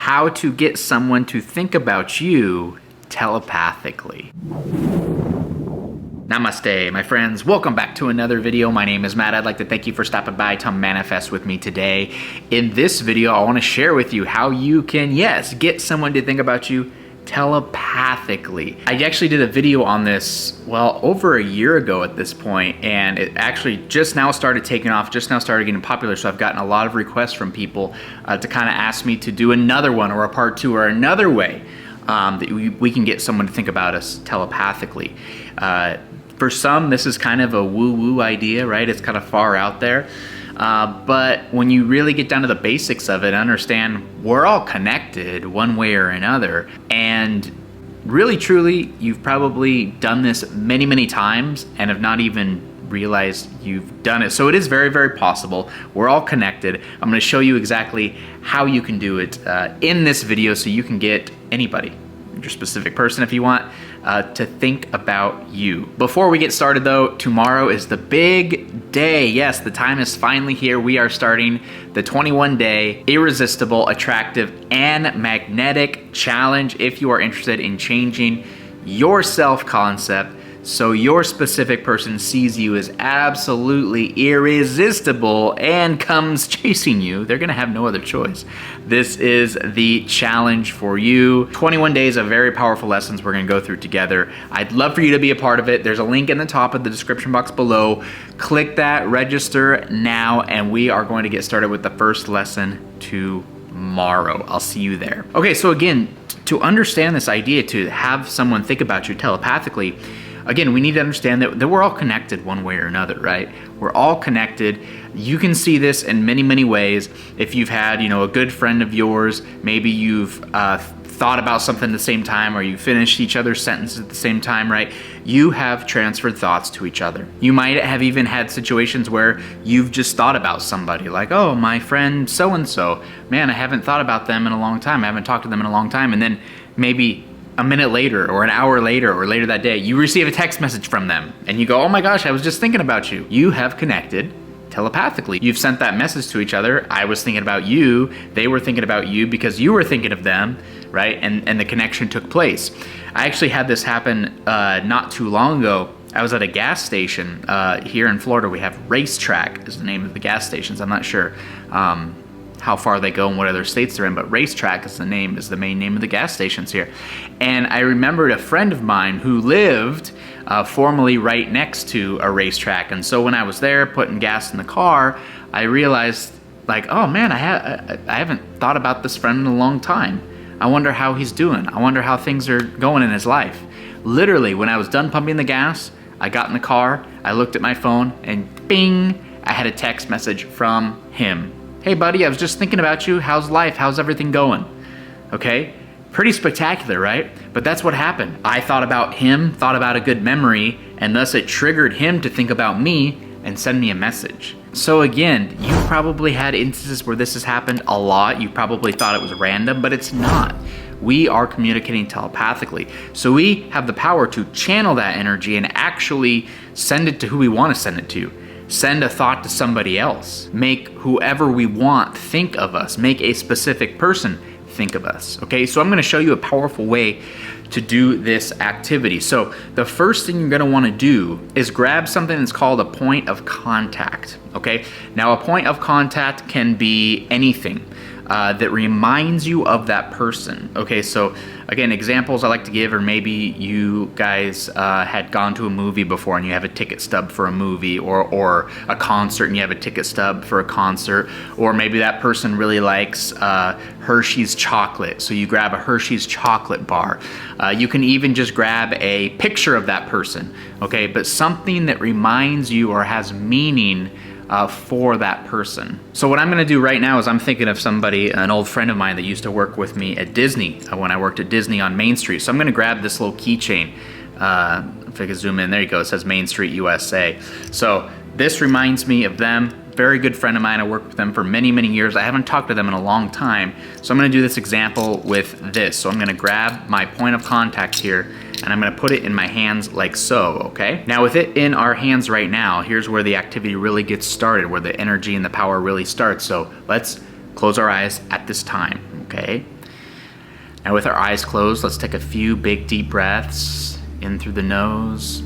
How to get someone to think about you telepathically. Namaste, my friends. Welcome back to another video. My name is Matt. I'd like to thank you for stopping by to manifest with me today. In this video, I want to share with you how you can, yes, get someone to think about you telepathically. I actually did a video on this, well, over a year ago at this point, and it actually just now started taking off, just now started getting popular, so I've gotten a lot of requests from people to kind of ask me to do another one or a part two or another way that we can get someone to think about us telepathically. For some, this is kind of a woo-woo idea, right? It's kind of far out there. But when you really get down to the basics of it, understand we're all connected one way or another. And really, truly, you've probably done this many, many times and have not even realized you've done it. So it is very, very possible. We're all connected. I'm going to show you exactly how you can do it in this video so you can get anybody, your specific person if you want, to think about you. Before we get started though, tomorrow is the big day. Yes, the time is finally here. We are starting the 21-day Irresistible, Attractive, and Magnetic Challenge if you are interested in changing your self-concept so your specific person sees you as absolutely irresistible and comes chasing you. They're gonna have no other choice. This is the challenge for you. 21 days of very powerful lessons we're gonna go through together. I'd love for you to be a part of it. There's a link in the top of the description box below. Click that, register now, and we are going to get started with the first lesson tomorrow. I'll see you there. Okay, so again, to understand this idea, to have someone think about you telepathically, again, we need to understand that we're all connected one way or another, right? We're all connected. You can see this in many, many ways. If you've had, a good friend of yours, maybe you've thought about something at the same time, or you finished each other's sentences at the same time, right? You have transferred thoughts to each other. You might have even had situations where you've just thought about somebody, like, oh, my friend so-and-so, man, I haven't thought about them in a long time. I haven't talked to them in a long time. And then maybe a minute later or an hour later or later that day, you receive a text message from them and you go, oh my gosh, I was just thinking about you. You have connected telepathically. You've sent that message to each other. I was thinking about you. They were thinking about you because you were thinking of them, right? And the connection took place. I actually had this happen not too long ago. I was at a gas station here in Florida. We have Racetrack is the name of the gas stations. I'm not sure how far they go and what other states they're in, but Racetrack is the main name of the gas stations here. And I remembered a friend of mine who lived formerly right next to a racetrack. And so when I was there putting gas in the car, I realized, like, oh man, I haven't thought about this friend in a long time. I wonder how he's doing. I wonder how things are going in his life. Literally, when I was done pumping the gas, I got in the car, I looked at my phone, and bing, I had a text message from him. Hey buddy, I was just thinking about you. How's life? How's everything going? Okay, pretty spectacular, right? But that's what happened. I thought about him, thought about a good memory, and thus it triggered him to think about me and send me a message. So again, you've probably had instances where this has happened a lot. You probably thought it was random, but it's not. We are communicating telepathically. So we have the power to channel that energy and actually send it to who we want to send it to. Send a thought to somebody else. Make whoever we want think of us. Make a specific person think of us. Okay, so I'm gonna show you a powerful way to do this activity. So the first thing you're gonna wanna do is grab something that's called a point of contact. Okay, now a point of contact can be anything that reminds you of that person. Okay, so again, examples I like to give are maybe you guys had gone to a movie before and you have a ticket stub for a movie, or a concert and you have a ticket stub for a concert, or maybe that person really likes Hershey's chocolate, so you grab a Hershey's chocolate bar. You can even just grab a picture of that person, okay, but something that reminds you or has meaning for that person. So what I'm gonna do right now is I'm thinking of somebody, an old friend of mine that used to work with me at Disney when I worked at Disney on Main Street. So I'm gonna grab this little keychain. If I can zoom in, there you go, it says Main Street USA. So this reminds me of them. Very good friend of mine. I worked with them for many, many years. I haven't talked to them in a long time. So I'm gonna do this example with this. So I'm gonna grab my point of contact here and I'm gonna put it in my hands like so, okay? Now with it in our hands right now, here's where the activity really gets started, where the energy and the power really starts. So let's close our eyes at this time, okay? And with our eyes closed, let's take a few big deep breaths in through the nose,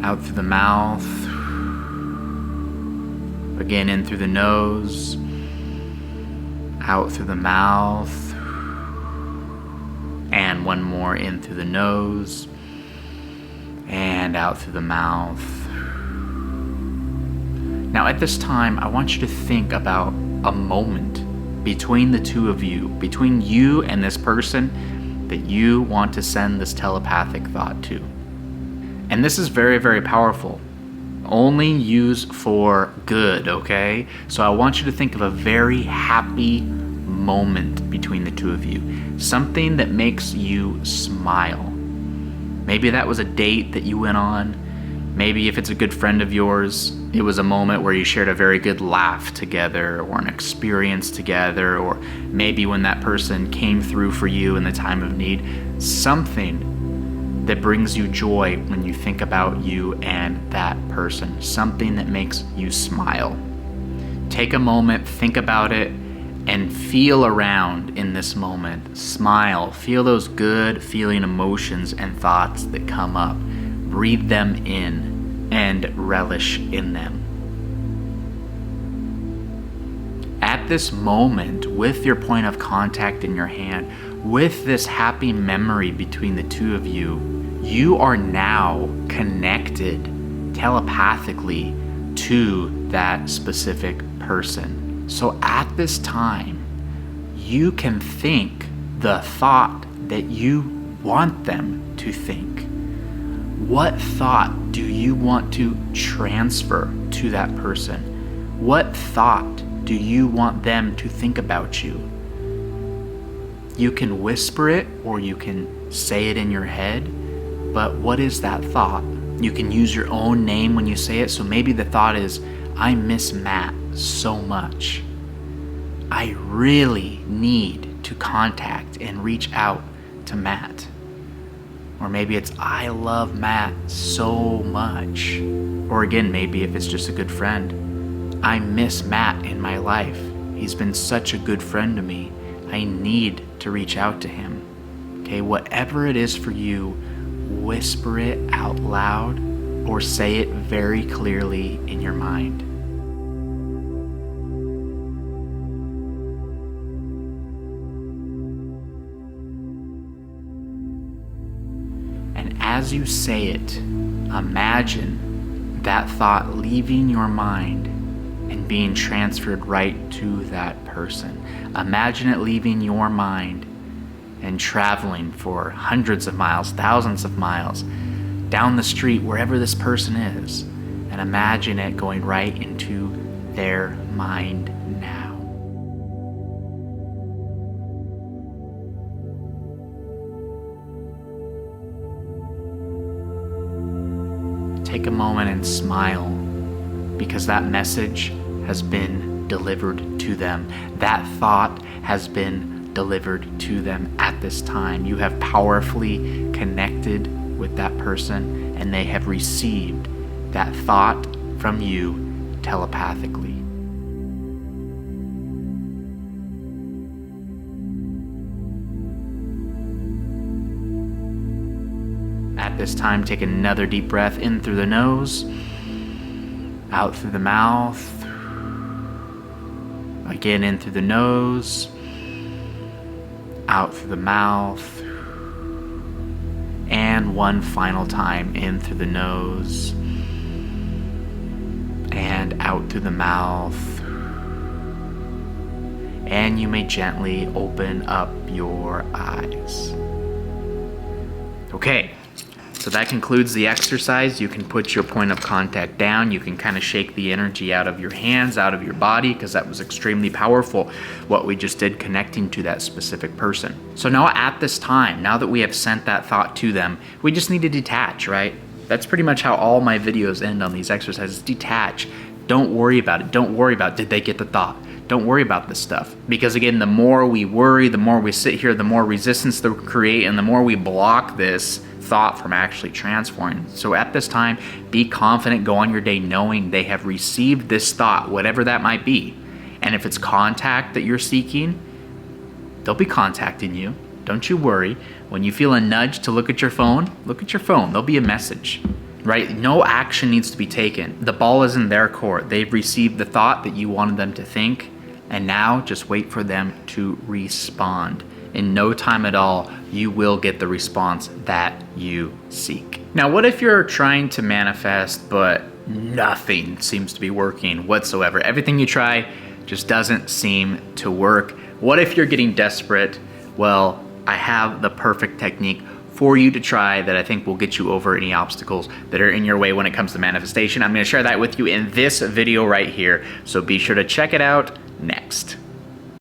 out through the mouth. Again, in through the nose, out through the mouth. And one more, in through the nose and out through the mouth. Now at this time, I want you to think about a moment between the two of you, between you and this person that you want to send this telepathic thought to. And this is very, very powerful. Only use for good, okay? So I want you to think of a very happy moment between the two of you. Something that makes you smile. Maybe that was a date that you went on. Maybe if it's a good friend of yours, it was a moment where you shared a very good laugh together or an experience together, or maybe when that person came through for you in the time of need. Something that brings you joy when you think about you and that person. Something that makes you smile. Take a moment, think about it, and feel around in this moment. Smile. Feel those good feeling emotions and thoughts that come up. Breathe them in and relish in them. At this moment, with your point of contact in your hand, with this happy memory between the two of you, you are now connected telepathically to that specific person. So at this time, you can think the thought that you want them to think. What thought do you want to transfer to that person? What thought do you want them to think about you? You can whisper it or you can say it in your head, but what is that thought? You can use your own name when you say it. So maybe the thought is, I miss Matt so much. I really need to contact and reach out to Matt. Or maybe it's, I love Matt so much. Or again, maybe if it's just a good friend, I miss Matt in my life. He's been such a good friend to me. I need to reach out to him. Okay, whatever it is for you, whisper it out loud or say it very clearly in your mind. And as you say it, imagine that thought leaving your mind and being transferred right to that person. Imagine it leaving your mind and traveling for hundreds of miles, thousands of miles, down the street, wherever this person is, and imagine it going right into their mind now. Take a moment and smile, because that message has been delivered to them. That thought has been delivered to them at this time. You have powerfully connected with that person, and they have received that thought from you telepathically. At this time, take another deep breath in through the nose, out through the mouth. Again, in through the nose, out through the mouth. And one final time, in through the nose and out through the mouth. And you may gently open up your eyes. Okay. So that concludes the exercise. You can put your point of contact down. You can kind of shake the energy out of your hands, out of your body, because that was extremely powerful, what we just did, connecting to that specific person. So now at this time, now that we have sent that thought to them, we just need to detach, right? That's pretty much how all my videos end on these exercises. Detach. Don't worry about it. Don't worry about, did they get the thought? Don't worry about this stuff. Because again, the more we worry, the more we sit here, the more resistance they create, and the more we block this thought from actually transforming. So at this time, be confident, go on your day knowing they have received this thought, whatever that might be. And if it's contact that you're seeking, They'll be contacting you. Don't you worry. When you feel a nudge to look at your phone, look at your phone. There'll be a message, right? No action needs to be taken. The ball is in their court. They've received the thought that you wanted them to think, and now just wait for them to respond. In no time at all, you will get the response that you seek. Now, what if you're trying to manifest, but nothing seems to be working whatsoever? Everything you try just doesn't seem to work. What if you're getting desperate? Well, I have the perfect technique for you to try that I think will get you over any obstacles that are in your way when it comes to manifestation. I'm going to share that with you in this video right here, so be sure to check it out next.